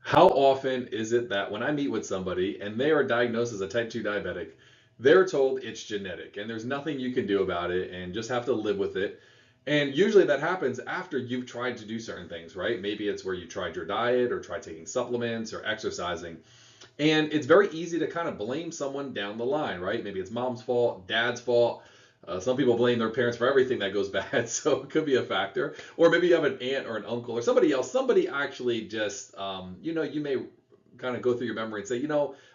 How often is it that when I meet with somebody and they are diagnosed as a type 2 diabetic, they're told it's genetic and there's nothing you can do about it and just have to live with it? And usually that happens after you've tried to do certain things, right? Maybe it's where you tried your diet or tried taking supplements or exercising. And it's very easy to kind of blame someone down the line, right? Maybe it's mom's fault, dad's fault. Some people blame their parents for everything that goes bad, so it could be a factor. Or maybe you have an aunt or an uncle or somebody else. Somebody actually just, you may kind of go through your memory and say,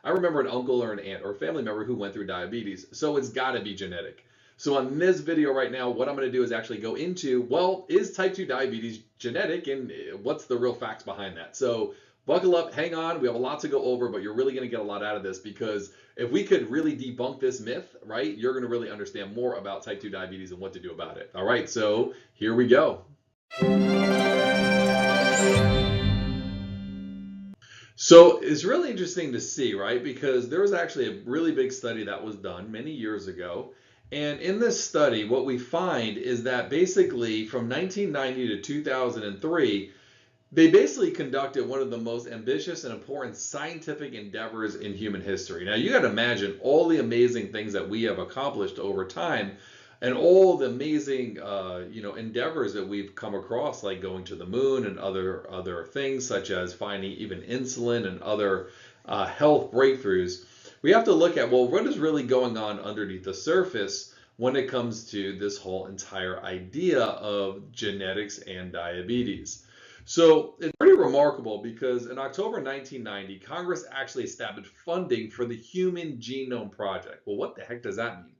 I remember an uncle or an aunt or a family member who went through diabetes, so it's got to be genetic. So on this video right now, what I'm going to do is actually go into, well, is type 2 diabetes genetic and what's the real facts behind that? So buckle up, hang on. We have a lot to go over, but you're really going to get a lot out of this because if we could really debunk this myth, right, you're going to really understand more about type 2 diabetes and what to do about it. All right, so here we go. So it's really interesting to see, right? Because there was actually a really big study that was done many years ago. And in this study, what we find is that basically from 1990 to 2003, they basically conducted one of the most ambitious and important scientific endeavors in human history. Now, you got to imagine all the amazing things that we have accomplished over time and all the amazing endeavors that we've come across, like going to the moon and other things such as finding even insulin and other health breakthroughs. We have to look at, well, what is really going on underneath the surface when it comes to this whole entire idea of genetics and diabetes. So it's pretty remarkable because in October 1990, Congress actually established funding for the Human Genome Project. Well, what the heck does that mean?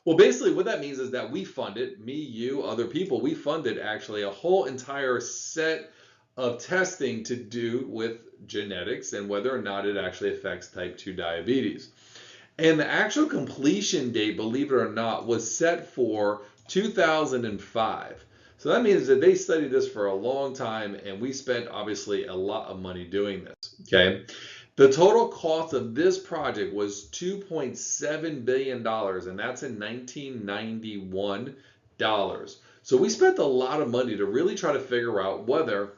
Well, basically, what that means is that we funded, me, you, other people, we funded actually a whole entire set of testing to do with genetics and whether or not it actually affects type 2 diabetes. And the actual completion date, believe it or not, was set for 2005. So that means that they studied this for a long time, and we spent obviously a lot of money doing this. Okay. The total cost of this project was $2.7 billion, and that's in 1991 dollars. So we spent a lot of money to really try to figure out whether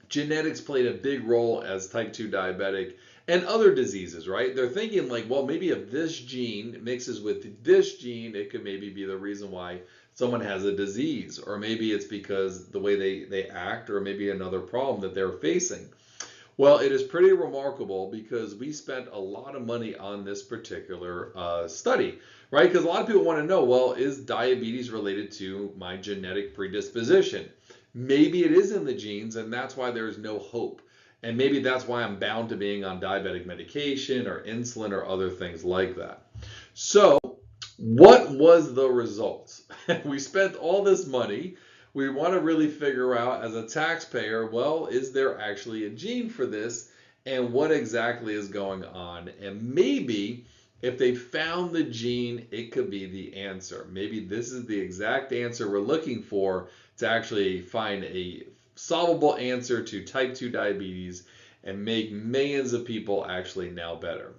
genetics played a big role as type 2 diabetic and other diseases, right? They're thinking like, well, maybe if this gene mixes with this gene, it could maybe be the reason why someone has a disease, or maybe it's because the way they act, or maybe another problem that they're facing. Well, it is pretty remarkable because we spent a lot of money on this particular study, right? Because a lot of people want to know, well, is diabetes related to my genetic predisposition? Maybe it is in the genes, and that's why there's no hope. And maybe that's why I'm bound to being on diabetic medication or insulin or other things like that. So, what was the result? We spent all this money. We want to really figure out as a taxpayer, well, is there actually a gene for this? And what exactly is going on? And maybe if they found the gene, it could be the answer. Maybe this is the exact answer we're looking for to actually find a solvable answer to type 2 diabetes and make millions of people actually now better.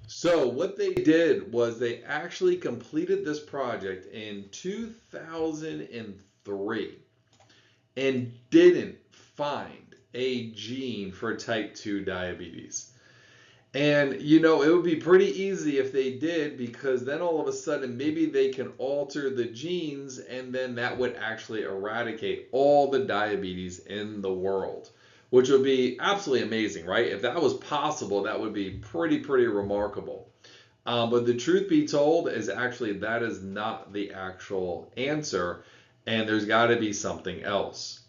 So what they did was they actually completed this project in 2003 and didn't find a gene for type 2 diabetes. And it would be pretty easy if they did, because then all of a sudden maybe they can alter the genes and then that would actually eradicate all the diabetes in the world, which would be absolutely amazing, right? If that was possible, that would be pretty remarkable. But the truth be told is actually that is not the actual answer, and there's got to be something else.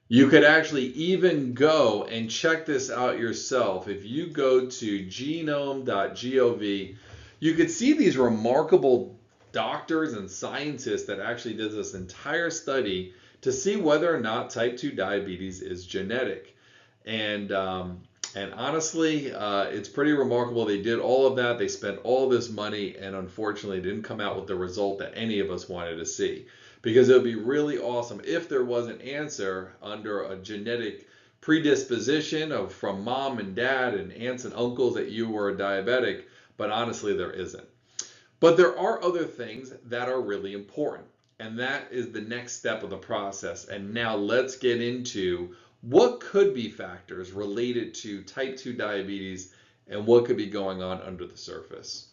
You could actually even go and check this out yourself. If you go to genome.gov, you could see these remarkable doctors and scientists that actually did this entire study to see whether or not type 2 diabetes is genetic. And honestly, it's pretty remarkable. They did all of that. They spent all this money, and unfortunately, didn't come out with the result that any of us wanted to see. Because it would be really awesome if there was an answer under a genetic predisposition from mom and dad and aunts and uncles that you were a diabetic, but honestly, there isn't. But there are other things that are really important, and that is the next step of the process. And now let's get into what could be factors related to type 2 diabetes and what could be going on under the surface?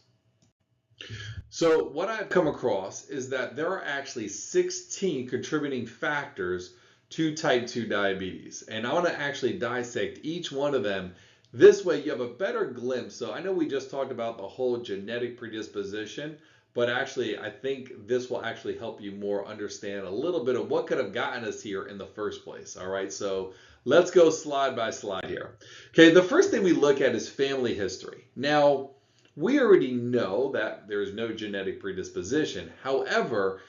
So what I've come across is that there are actually 16 contributing factors to type 2 diabetes. And I want to actually dissect each one of them. This way you have a better glimpse. So I know we just talked about the whole genetic predisposition, but actually I think this will actually help you more understand a little bit of what could have gotten us here in the first place. All right, so let's go slide by slide here. Okay, the first thing we look at is family history. Now, we already know that there's no genetic predisposition. However,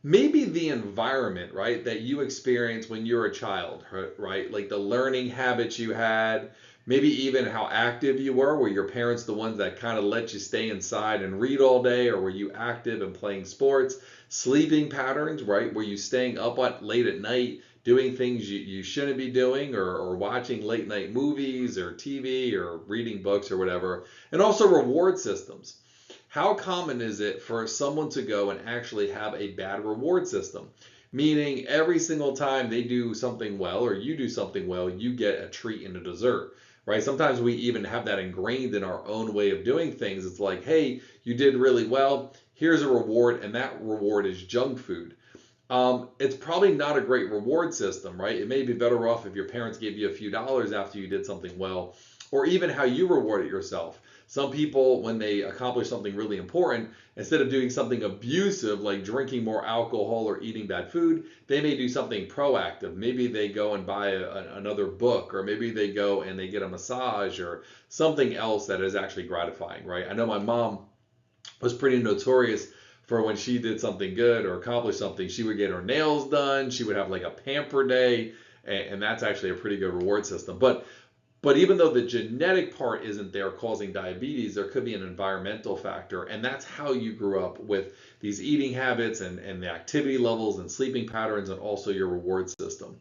maybe the environment, right, that you experienced when you were a child, right, like the learning habits you had, maybe even how active you were your parents the ones that kind of let you stay inside and read all day, or were you active and playing sports? Sleeping patterns, right, were you staying up late at night doing things you shouldn't be doing, or watching late night movies or TV or reading books or whatever? And also reward systems. How common is it for someone to go and actually have a bad reward system? Meaning every single time they do something well or you do something well, you get a treat and a dessert, right? Sometimes we even have that ingrained in our own way of doing things. It's like, hey, you did really well, here's a reward, and that reward is junk food. It's probably not a great reward system, right? It may be better off if your parents gave you a few dollars after you did something well, or even how you rewarded yourself. Some people, when they accomplish something really important, instead of doing something abusive like drinking more alcohol or eating bad food, they may do something proactive. Maybe they go and buy another book, or maybe they go and they get a massage or something else that is actually gratifying, right? I know my mom was pretty notorious for when she did something good or accomplished something, she would get her nails done. She would have like a pamper day, and that's actually a pretty good reward system. But even though the genetic part isn't there causing diabetes, there could be an environmental factor, and that's how you grew up with these eating habits and the activity levels and sleeping patterns, and also your reward system.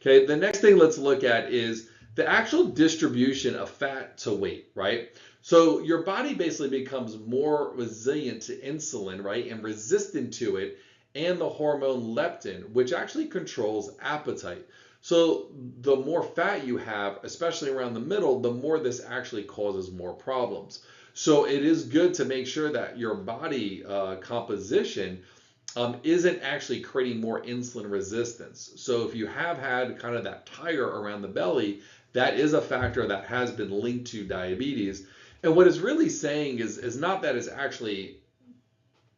Okay, the next thing let's look at is the actual distribution of fat to weight, right? So your body basically becomes more resilient to insulin, right, and resistant to it, and the hormone leptin, which actually controls appetite. So the more fat you have, especially around the middle, the more this actually causes more problems. So it is good to make sure that your body composition isn't actually creating more insulin resistance. So if you have had kind of that tire around the belly, that is a factor that has been linked to diabetes. And what it's really saying is not that it's actually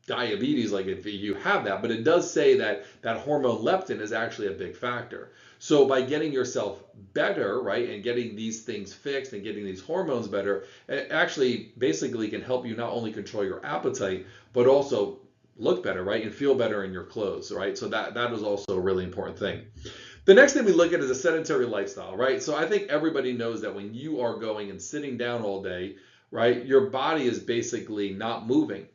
diabetes, like if you have that, but it does say that that hormone leptin is actually a big factor. So by getting yourself better, right, and getting these things fixed and getting these hormones better, it actually basically can help you not only control your appetite, but also look better, right, and feel better in your clothes, right? So that is also a really important thing. The next thing we look at is a sedentary lifestyle, right? So I think everybody knows that when you are going and sitting down all day, right, your body is basically not moving.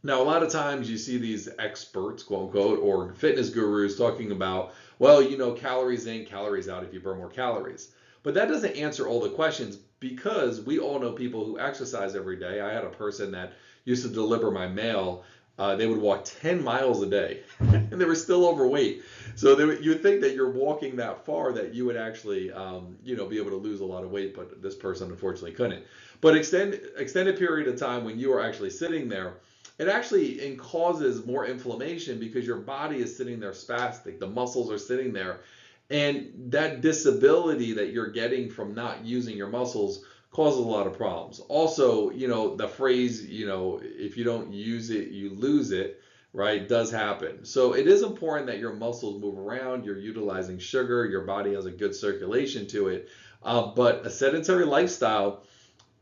Now, a lot of times you see these experts, quote unquote, or fitness gurus talking about, well, you know, calories in, calories out if you burn more calories. But that doesn't answer all the questions, because we all know people who exercise every day. I had a person that used to deliver my mail. They would walk 10 miles a day and they were still overweight. So you would think that you're walking that far that you would actually, be able to lose a lot of weight, but this person unfortunately couldn't. But extended period of time when you are actually sitting there, it actually causes more inflammation because your body is sitting there spastic. The muscles are sitting there. And that disability that you're getting from not using your muscles causes a lot of problems. Also, the phrase, if you don't use it, you lose it, right, does happen. So it is important that your muscles move around, you're utilizing sugar, your body has a good circulation to it. But a sedentary lifestyle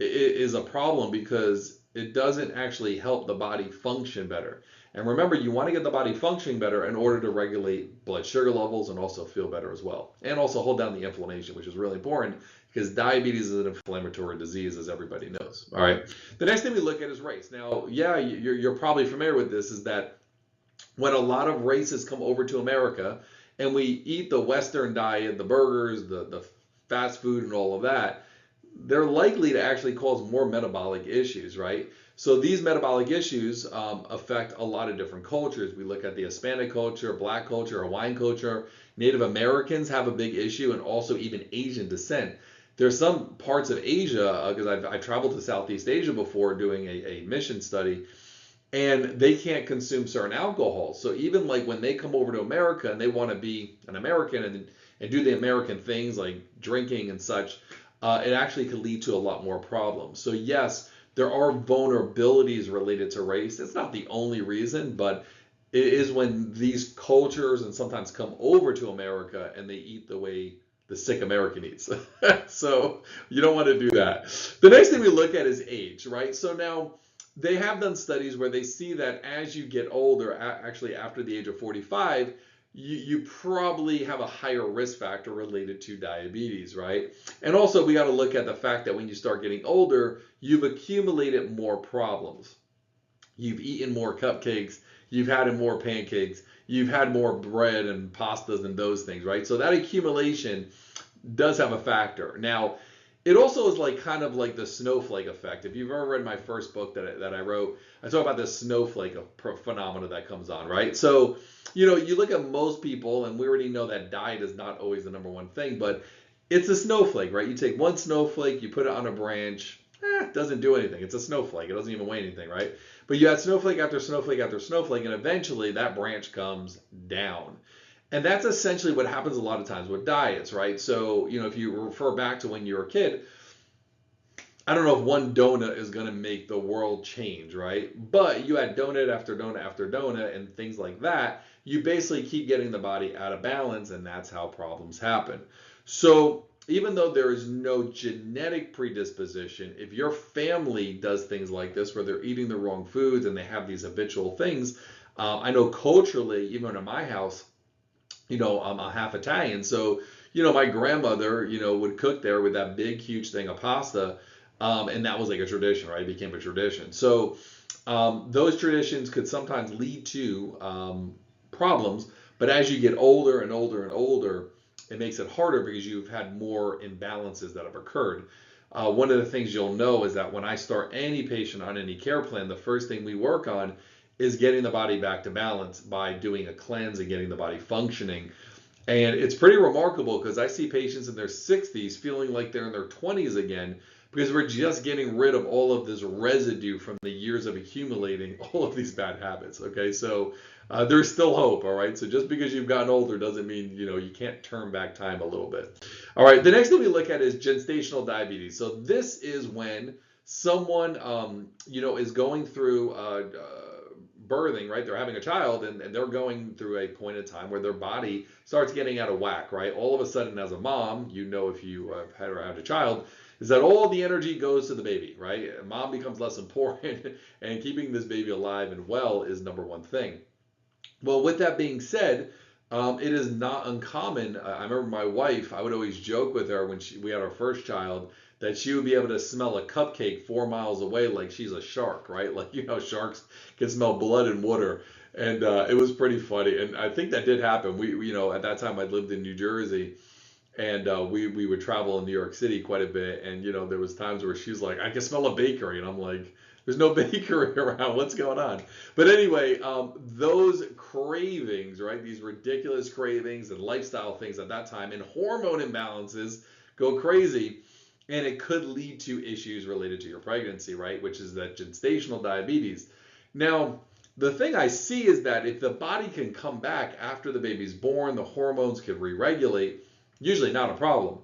is a problem because it doesn't actually help the body function better. And remember, you want to get the body functioning better in order to regulate blood sugar levels and also feel better as well. And also hold down the inflammation, which is really important because diabetes is an inflammatory disease, as everybody knows. All right. The next thing we look at is race. Now, yeah, you're probably familiar with this, is that when a lot of races come over to America and we eat the Western diet, the burgers, the fast food and all of that, they're likely to actually cause more metabolic issues, right? So these metabolic issues affect a lot of different cultures. We look at the Hispanic culture, Black culture, Hawaiian culture. Native Americans have a big issue, and also even Asian descent. There's some parts of Asia, because I've traveled to Southeast Asia before doing a mission study, and they can't consume certain alcohols. So even like when they come over to America and they want to be an American and do the American things like drinking and such, it actually could lead to a lot more problems. So yes, there are vulnerabilities related to race. It's not the only reason, but it is when these cultures and sometimes come over to America and they eat the way the sick American eats. So you don't want to do that. The next thing we look at is age, right? So now they have done studies where they see that as you get older, actually after the age of 45, you probably have a higher risk factor related to diabetes, right? And also we got to look at the fact that when you start getting older, you've accumulated more problems. You've eaten more cupcakes, you've had more pancakes, you've had more bread and pastas and those things, right? So that accumulation does have a factor. Now, it also is like kind of like the snowflake effect. If you've ever read my first book that I wrote, I talk about the snowflake phenomena that comes on, right? So, you know, you look at most people, and we already know that diet is not always the number one thing, but it's a snowflake, right? You take one snowflake, you put it on a branch, it doesn't do anything. It's a snowflake. It doesn't even weigh anything, right? But you add snowflake after snowflake after snowflake, and eventually that branch comes down. And that's essentially what happens a lot of times with diets, right? So, you know, if you refer back to when you were a kid, I don't know if one donut is going to make the world change, right? But you add donut after donut after donut and things like that, you basically keep getting the body out of balance, and that's how problems happen. So even though there is no genetic predisposition, if your family does things like this, where they're eating the wrong foods and they have these habitual things, I know culturally, even in my house, you know, I'm a half Italian. So, you know, my grandmother, you know, would cook there with that big, huge thing of pasta. And that was like a tradition, right? It became a tradition. So those traditions could sometimes lead to problems. But as you get older and older and older, it makes it harder because you've had more imbalances that have occurred. One of the things you'll know is that when I start any patient on any care plan, the first thing we work on is getting the body back to balance by doing a cleanse and getting the body functioning. And it's pretty remarkable because I see patients in their 60s feeling like they're in their 20s again because we're just getting rid of all of this residue from the years of accumulating all of these bad habits. Okay, so there's still hope. All right, so just because you've gotten older doesn't mean, you know, you can't turn back time a little bit. All right, the next thing we look at is gestational diabetes. So this is when someone, you know, is going through birthing, right? They're having a child and they're going through a point in time where their body starts getting out of whack, right? All of a sudden, as a mom, you know, if you have had or had a child, is that all the energy goes to the baby, right? Mom becomes less important, and keeping this baby alive and well is number one thing. Well, with that being said, it is not uncommon. I remember my wife, I would always joke with her when we had our first child that she would be able to smell a cupcake 4 miles away like she's a shark, right? Like, you know, sharks can smell blood and water. And it was pretty funny. And I think that did happen. You know, at that time I lived in New Jersey, and we would travel in New York City quite a bit. And, you know, there was times where she's like, I can smell a bakery. And I'm like, there's no bakery around. What's going on? But anyway, those cravings, right? These ridiculous cravings and lifestyle things at that time and hormone imbalances go crazy. And it could lead to issues related to your pregnancy, right? Which is that gestational diabetes. Now, the thing I see is that if the body can come back after the baby's born, the hormones can re-regulate, usually not a problem.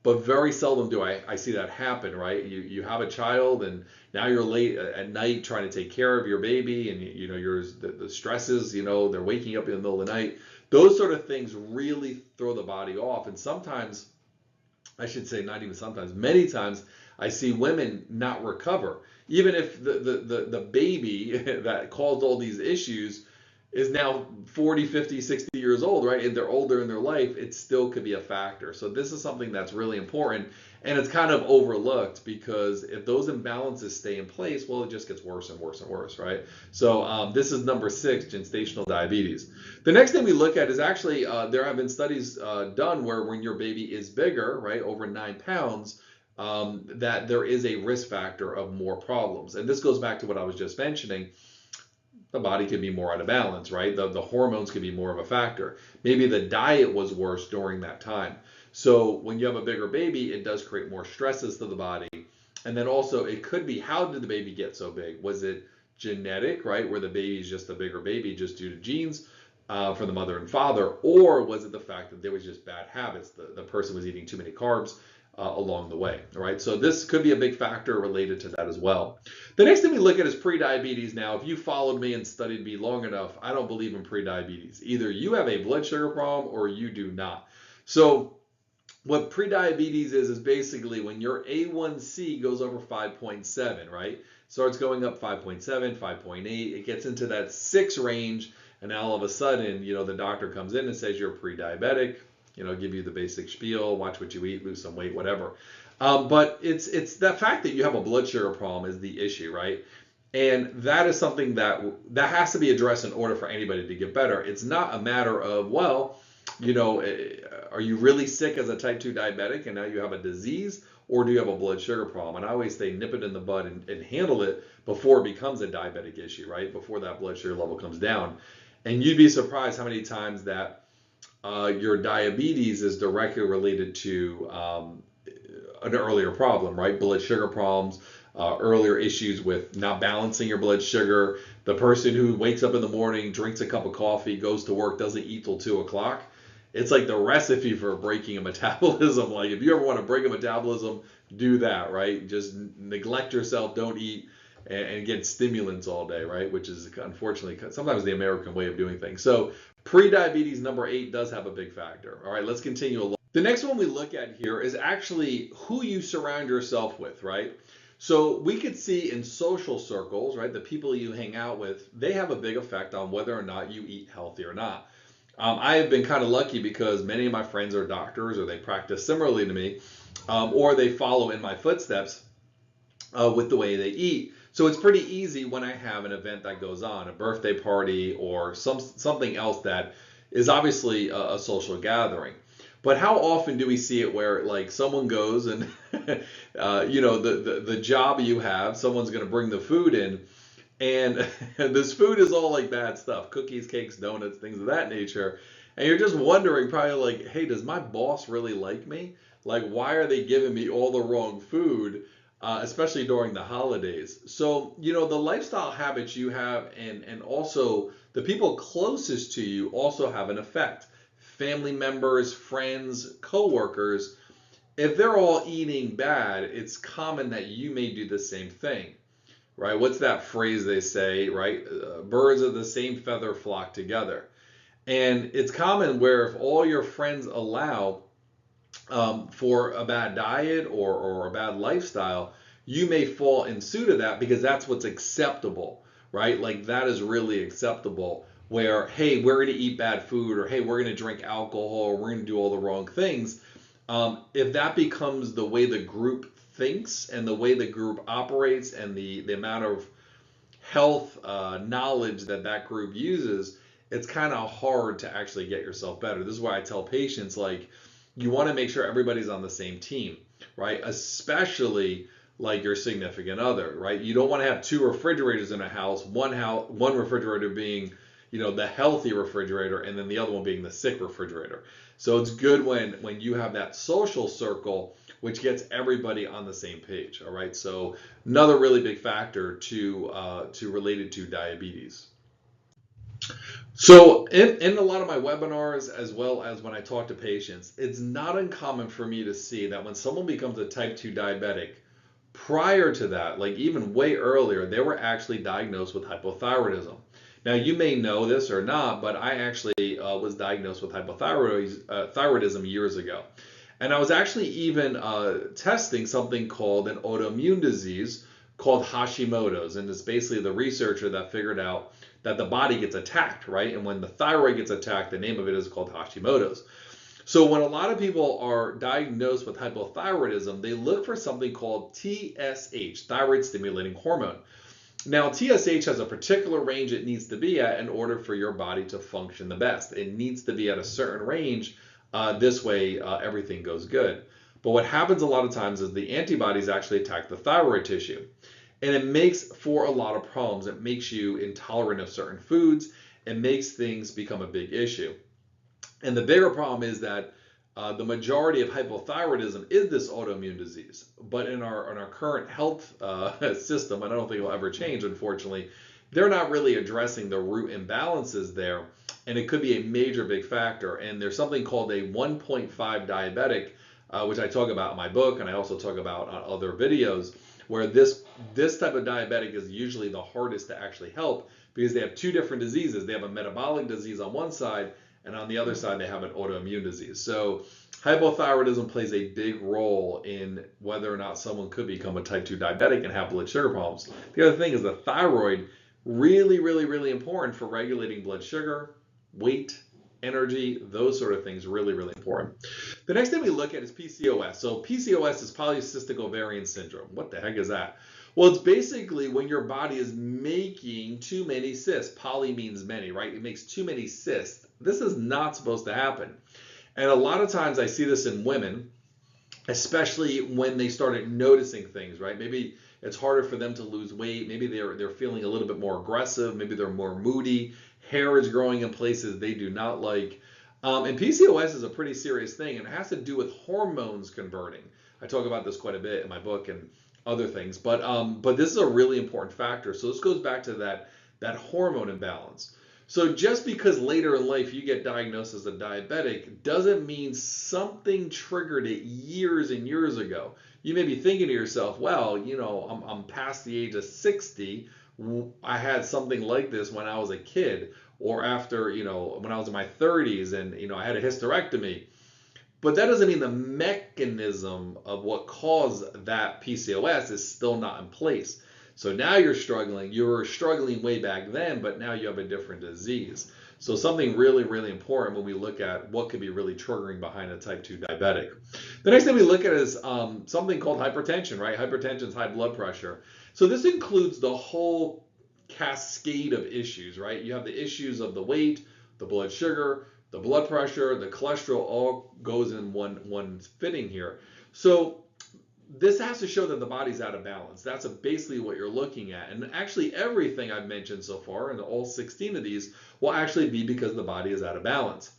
But very seldom do I see that happen, right? You have a child and now you're late at night trying to take care of your baby, and you know the stresses, you know, they're waking up in the middle of the night. Those sort of things really throw the body off, and sometimes, I should say not even sometimes, many times I see women not recover. Even if the baby that caused all these issues is now 40, 50, 60 years old, right? And they're older in their life, it still could be a factor. So this is something that's really important, and it's kind of overlooked because if those imbalances stay in place, well, it just gets worse and worse and worse, right? So this is number 6, gestational diabetes. The next thing we look at is actually there have been studies done where when your baby is bigger, right, over 9 pounds, that there is a risk factor of more problems. And this goes back to what I was just mentioning. The body could be more out of balance, right? The hormones could be more of a factor. Maybe the diet was worse during that time. So when you have a bigger baby, it does create more stresses to the body. And then also it could be, how did the baby get so big? Was it genetic, right? Where the baby is just a bigger baby just due to genes from the mother and father? Or was it the fact that there was just bad habits? The person was eating too many carbs along the way, all right? So this could be a big factor related to that as well. The next thing we look at is prediabetes. Now, if you followed me and studied me long enough, I don't believe in prediabetes. Either you have a blood sugar problem or you do not. So what prediabetes is basically when your A1C goes over 5.7, right? Starts going up 5.7, 5.8, it gets into that 6 range, and now all of a sudden, the doctor comes in and says you're pre-diabetic, give you the basic spiel, watch what you eat, lose some weight, whatever. But it's that fact that you have a blood sugar problem is the issue, right? And that is something that has to be addressed in order for anybody to get better. It's not a matter of, well, are you really sick as a type 2 diabetic and now you have a disease, or do you have a blood sugar problem? And I always say nip it in the bud and handle it before it becomes a diabetic issue, right? Before that blood sugar level comes down. And you'd be surprised how many times that your diabetes is directly related to an earlier problem, right? Blood sugar problems, earlier issues with not balancing your blood sugar. The person who wakes up in the morning, drinks a cup of coffee, goes to work, doesn't eat till 2 o'clock. It's like the recipe for breaking a metabolism. Like if you ever want to break a metabolism, do that, right? Just neglect yourself, don't eat, and get stimulants all day, right? Which is unfortunately sometimes the American way of doing things. So pre-diabetes number 8 does have a big factor. All right, let's continue along. The next one we look at here is actually who you surround yourself with, right? So we could see in social circles, right, the people you hang out with, they have a big effect on whether or not you eat healthy or not. I have been kind of lucky because many of my friends are doctors, or they practice similarly to me, or they follow in my footsteps with the way they eat. So it's pretty easy when I have an event that goes on, a birthday party or something else that is obviously a social gathering. But how often do we see it where like someone goes and the job you have, someone's going to bring the food in, and this food is all like bad stuff, cookies, cakes, donuts, things of that nature. And you're just wondering probably like, hey, does my boss really like me? Like, why are they giving me all the wrong food, especially during the holidays? So, the lifestyle habits you have and also the people closest to you also have an effect. Family members, friends, coworkers, if they're all eating bad, it's common that you may do the same thing, right? What's that phrase they say, right? Birds of the same feather flock together. And it's common where if all your friends allow for a bad diet or a bad lifestyle, you may fall in suit of that because that's what's acceptable, right? Like that is really acceptable where, hey, we're going to eat bad food, or hey, we're going to drink alcohol, or we're going to do all the wrong things. If that becomes the way the group thinks and the way the group operates and the amount of health knowledge that group uses, it's kind of hard to actually get yourself better. This is why I tell patients, like, you want to make sure everybody's on the same team, right? Especially like your significant other, right? You don't want to have 2 refrigerators in a house, one refrigerator being, the healthy refrigerator, and then the other one being the sick refrigerator. So it's good when you have that social circle, which gets everybody on the same page. All right. So another really big factor to related to diabetes. So in a lot of my webinars, as well as when I talk to patients, it's not uncommon for me to see that when someone becomes a type 2 diabetic, prior to that, like even way earlier, they were actually diagnosed with hypothyroidism. Now, you may know this or not, but I actually was diagnosed with hypothyroidism years ago. And I was actually even testing something called an autoimmune disease called Hashimoto's. And it's basically the researcher that figured out that the body gets attacked, right? And when the thyroid gets attacked, the name of it is called Hashimoto's. So when a lot of people are diagnosed with hypothyroidism, they look for something called TSH, thyroid stimulating hormone. Now, TSH has a particular range it needs to be at in order for your body to function the best. It needs to be at a certain range. This way, everything goes good. But what happens a lot of times is the antibodies actually attack the thyroid tissue. And it makes for a lot of problems. It makes you intolerant of certain foods. It makes things become a big issue. And the bigger problem is that the majority of hypothyroidism is this autoimmune disease. But in our current health system, and I don't think it will ever change, unfortunately, they're not really addressing the root imbalances there. And it could be a major big factor. And there's something called a 1.5 diabetic, which I talk about in my book, and I also talk about on other videos, where this type of diabetic is usually the hardest to actually help because they have two different diseases. They have a metabolic disease on one side, and on the other side, they have an autoimmune disease. So hypothyroidism plays a big role in whether or not someone could become a type 2 diabetic and have blood sugar problems. The other thing is the thyroid, really, really, really important for regulating blood sugar, weight, energy, those sort of things, really, really important. The next thing we look at is PCOS. So PCOS is polycystic ovarian syndrome. What the heck is that? Well, it's basically when your body is making too many cysts. Poly means many, right? It makes too many cysts. This is not supposed to happen. And a lot of times I see this in women, especially when they started noticing things, right? Maybe it's harder for them to lose weight. Maybe they're feeling a little bit more aggressive. Maybe they're more moody. Hair is growing in places they do not like. And PCOS is a pretty serious thing, and it has to do with hormones converting. I talk about this quite a bit in my book and other things, but this is a really important factor. So this goes back to that hormone imbalance. So just because later in life you get diagnosed as a diabetic doesn't mean something triggered it years and years ago. You may be thinking to yourself, well, I'm past the age of 60. I had something like this when I was a kid, or after, when I was in my 30s and, I had a hysterectomy. But that doesn't mean the mechanism of what caused that PCOS is still not in place. So now you're struggling. You were struggling way back then, but now you have a different disease. So something really, really important when we look at what could be really triggering behind a type 2 diabetic. The next thing we look at is something called hypertension, right? Hypertension is high blood pressure. So this includes the whole cascade of issues, right? You have the issues of the weight, the blood sugar, the blood pressure, the cholesterol, all goes in one fitting here. So this has to show that the body's out of balance. That's basically what you're looking at. And actually everything I've mentioned so far, and all 16 of these, will actually be because the body is out of balance.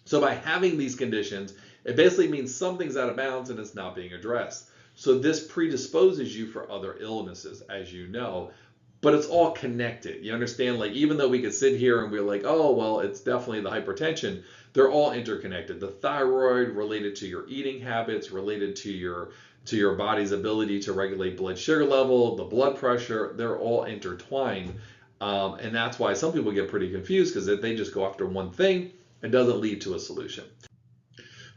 So by having these conditions, it basically means something's out of balance and it's not being addressed. So this predisposes you for other illnesses, as you know, but it's all connected. You understand? Like, even though we could sit here and we're like, oh, well, it's definitely the hypertension, they're all interconnected. The thyroid related to your eating habits, related to your body's ability to regulate blood sugar level, the blood pressure, they're all intertwined. And that's why some people get pretty confused, because if they just go after one thing, it doesn't lead to a solution.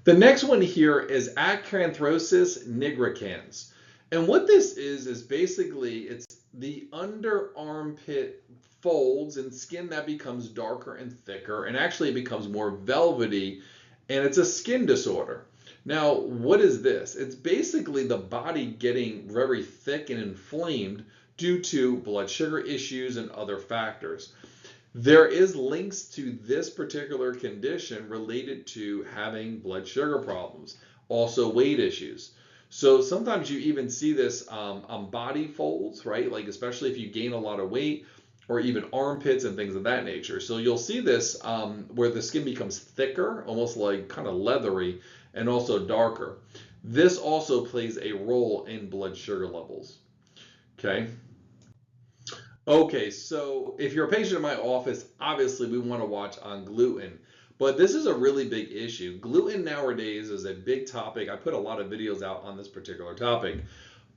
The next one here is acanthosis nigricans. And what this is basically, it's the under armpit folds and skin that becomes darker and thicker, and actually it becomes more velvety, and it's a skin disorder. Now, what is this? It's basically the body getting very thick and inflamed due to blood sugar issues and other factors. There is links to this particular condition related to having blood sugar problems, also weight issues. So sometimes you even see this on body folds, right? Like, especially if you gain a lot of weight, or even armpits and things of that nature. So you'll see this where the skin becomes thicker, almost like kind of leathery, and also darker. This also plays a role in blood sugar levels. Okay, so if you're a patient in my office, obviously we want to watch on gluten. But this is a really big issue. Gluten nowadays is a big topic. I put a lot of videos out on this particular topic.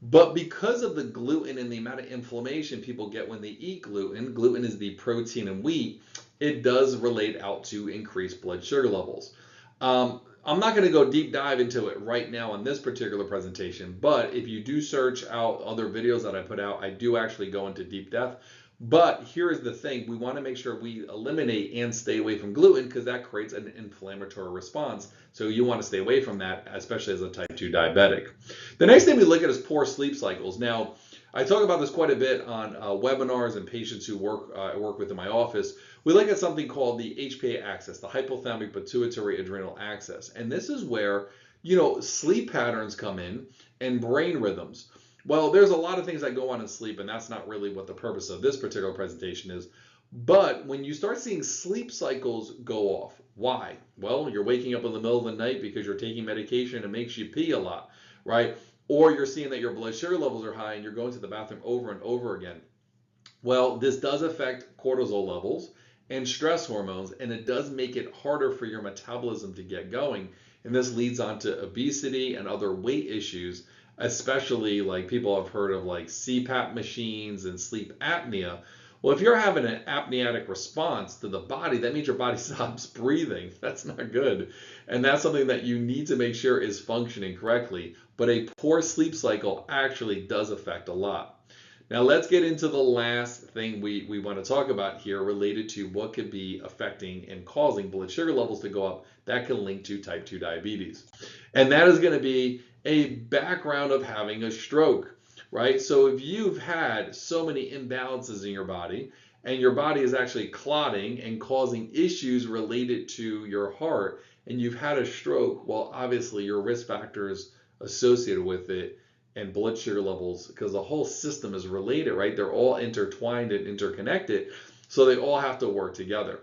But because of the gluten and the amount of inflammation people get when they eat gluten, gluten is the protein in wheat, it does relate out to increased blood sugar levels. I'm not going to go deep dive into it right now on this particular presentation, but if you do search out other videos that I put out, I do actually go into deep depth. But here is the thing, we want to make sure we eliminate and stay away from gluten, because that creates an inflammatory response. So you want to stay away from that, especially as a type 2 diabetic. The next thing we look at is poor sleep cycles. Now, I talk about this quite a bit on webinars and patients who work with in my office. We look at something called the HPA axis, the hypothalamic pituitary adrenal axis. And this is where sleep patterns come in and brain rhythms. Well, there's a lot of things that go on in sleep, and that's not really what the purpose of this particular presentation is. But when you start seeing sleep cycles go off, why? Well, you're waking up in the middle of the night because you're taking medication and it makes you pee a lot, right? Or you're seeing that your blood sugar levels are high and you're going to the bathroom over and over again. Well, this does affect cortisol levels and stress hormones, and it does make it harder for your metabolism to get going. And this leads on to obesity and other weight issues, especially like people have heard of like CPAP machines and sleep apnea. Well, if you're having an apneic response to the body, that means your body stops breathing. That's not good. And that's something that you need to make sure is functioning correctly. But a poor sleep cycle actually does affect a lot. Now let's get into the last thing we want to talk about here related to what could be affecting and causing blood sugar levels to go up that can link to type 2 diabetes. And that is going to be a background of having a stroke, right? So if you've had so many imbalances in your body and your body is actually clotting and causing issues related to your heart and you've had a stroke, well, obviously your risk factors associated with it and blood sugar levels, because the whole system is related, right? They're all intertwined and interconnected, so they all have to work together.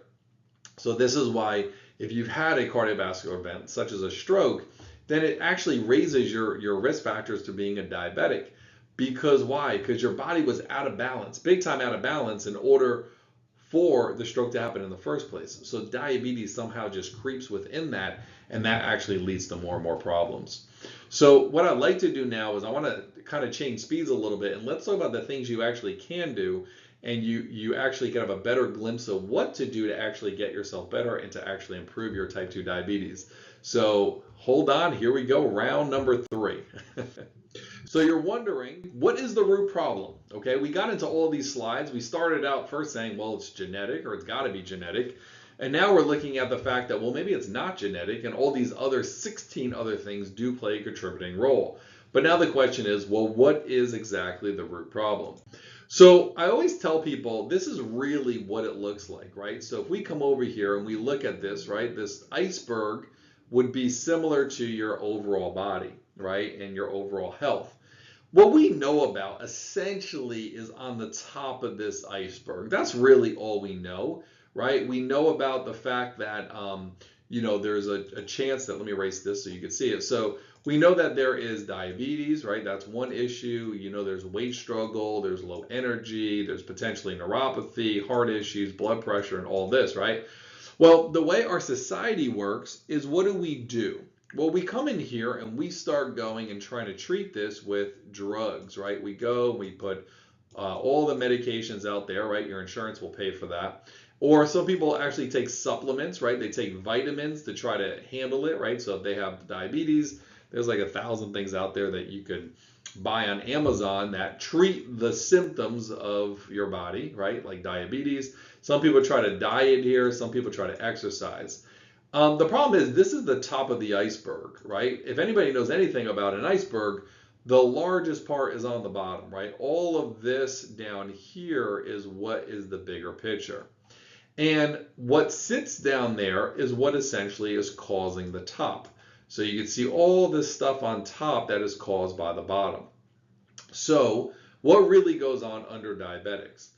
So this is why if you've had a cardiovascular event, such as a stroke, then it actually raises your risk factors to being a diabetic. Because why? Because your body was out of balance, big time out of balance in order for the stroke to happen in the first place. So diabetes somehow just creeps within that, and that actually leads to more and more problems. So what I'd like to do now is I want to kind of change speeds a little bit, and let's talk about the things you actually can do, and you actually can have a better glimpse of what to do to actually get yourself better and to actually improve your type 2 diabetes. So hold on, here we go, round number 3. So you're wondering, what is the root problem? Okay, we got into all these slides. We started out first saying, well, it's genetic, or it's got to be genetic. And now we're looking at the fact that, well, maybe it's not genetic, and all these other 16 other things do play a contributing role. But now the question is, well, what is exactly the root problem? So I always tell people this is really what it looks like, right? So if we come over here and we look at this, right, this iceberg would be similar to your overall body, right, and your overall health. What we know about essentially is on the top of this iceberg. That's really all we know, right? We know about the fact that, there's a chance that, let me erase this so you can see it. So we know that there is diabetes, right? That's one issue. There's weight struggle, there's low energy, there's potentially neuropathy, heart issues, blood pressure, and all this, right? Well, the way our society works is, what do? Well, we come in here and we start going and trying to treat this with drugs, right? We go, we put all the medications out there, right? Your insurance will pay for that. Or some people actually take supplements, right? They take vitamins to try to handle it, right? So if they have diabetes, there's like 1,000 things out there that you could buy on Amazon that treat the symptoms of your body, right? Like diabetes. Some people try to diet here, some people try to exercise. The problem is, this is the top of the iceberg, right? If anybody knows anything about an iceberg, the largest part is on the bottom, right? All of this down here is what is the bigger picture. And what sits down there is what essentially is causing the top. So you can see all this stuff on top that is caused by the bottom. So what really goes on under diabetics?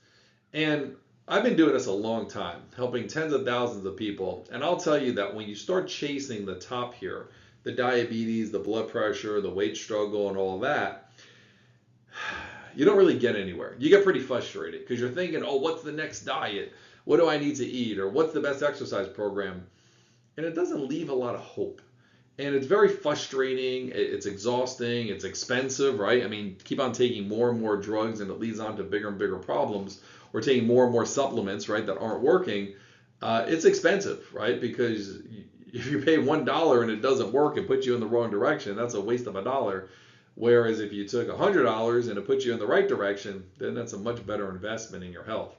And I've been doing this a long time, helping tens of thousands of people. And I'll tell you that when you start chasing the top here, the diabetes, the blood pressure, the weight struggle, and all that, you don't really get anywhere. You get pretty frustrated because you're thinking, oh, what's the next diet? What do I need to eat? Or what's the best exercise program? And it doesn't leave a lot of hope. And it's very frustrating. It's exhausting. It's expensive, right? I mean, keep on taking more and more drugs and it leads on to bigger and bigger problems. Or taking more and more supplements, right, that aren't working. It's expensive, right? Because if you pay $1 and it doesn't work and puts you in the wrong direction, that's a waste of $1. Whereas if you took $100 and it puts you in the right direction, then that's a much better investment in your health.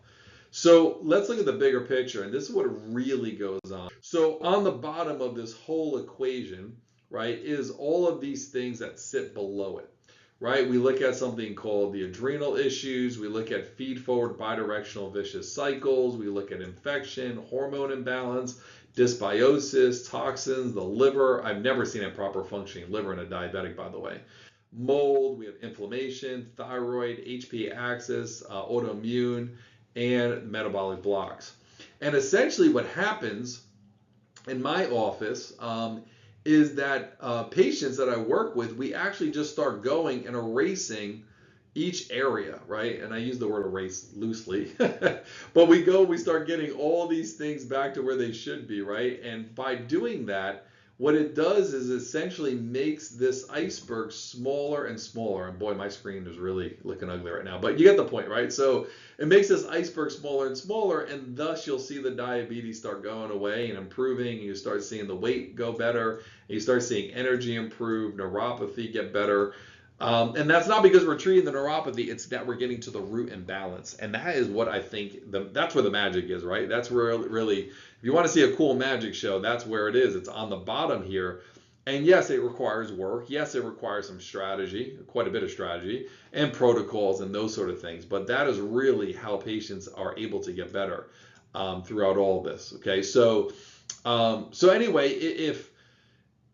So let's look at the bigger picture, and this is what really goes on. So on the bottom of this whole equation, right, is all of these things that sit below it, right? We look at something called the adrenal issues. We look at feed-forward bidirectional vicious cycles. We look at infection, hormone imbalance, dysbiosis, toxins, the liver. I've never seen a proper functioning liver in a diabetic, by the way. Mold, we have inflammation, thyroid, HPA axis, autoimmune, and metabolic blocks. And essentially what happens in my office is that patients that I work with, we actually just start going and erasing each area, right? And I use the word erase loosely, but we start getting all these things back to where they should be, right? And by doing that, what it does is essentially makes this iceberg smaller and smaller. And boy, my screen is really looking ugly right now, but you get the point, right? So it makes this iceberg smaller and smaller, and thus you'll see the diabetes start going away and improving, and you start seeing the weight go better, and you start seeing energy improve, neuropathy get better. And that's not because we're treating the neuropathy, it's that we're getting to the root and balance. And that is what I think, that's where the magic is, right? That's where really, if you want to see a cool magic show, that's where it is. It's on the bottom here. And yes, it requires work. Yes, it requires some strategy, quite a bit of strategy, and protocols and those sort of things. But that is really how patients are able to get better throughout all of this. Okay, so anyway, if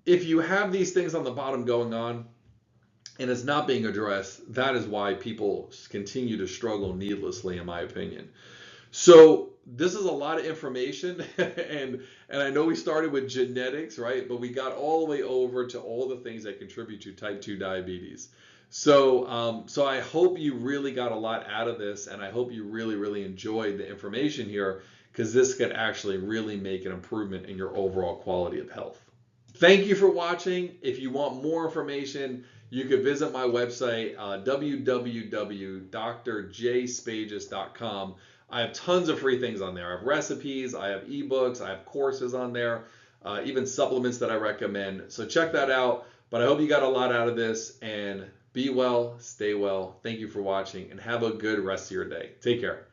you have these things on the bottom going on, and it's not being addressed, that is why people continue to struggle needlessly, in my opinion. So this is a lot of information, and I know we started with genetics, right? But we got all the way over to all the things that contribute to type 2 diabetes. So I hope you really got a lot out of this, and I hope you really, really enjoyed the information here, because this could actually really make an improvement in your overall quality of health. Thank you for watching. If you want more information, you could visit my website, www.drjspages.com. I have tons of free things on there. I have recipes, I have ebooks, I have courses on there, even supplements that I recommend. So check that out. But I hope you got a lot out of this, and be well, stay well. Thank you for watching, and have a good rest of your day. Take care.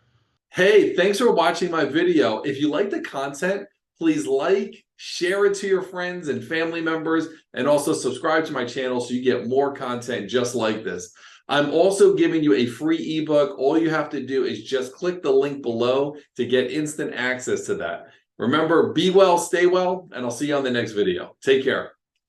Hey, thanks for watching my video. If you like the content, please like, share it to your friends and family members, and also subscribe to my channel so you get more content just like this. I'm also giving you a free ebook. All you have to do is just click the link below to get instant access to that. Remember, be well, stay well, and I'll see you on the next video. Take care.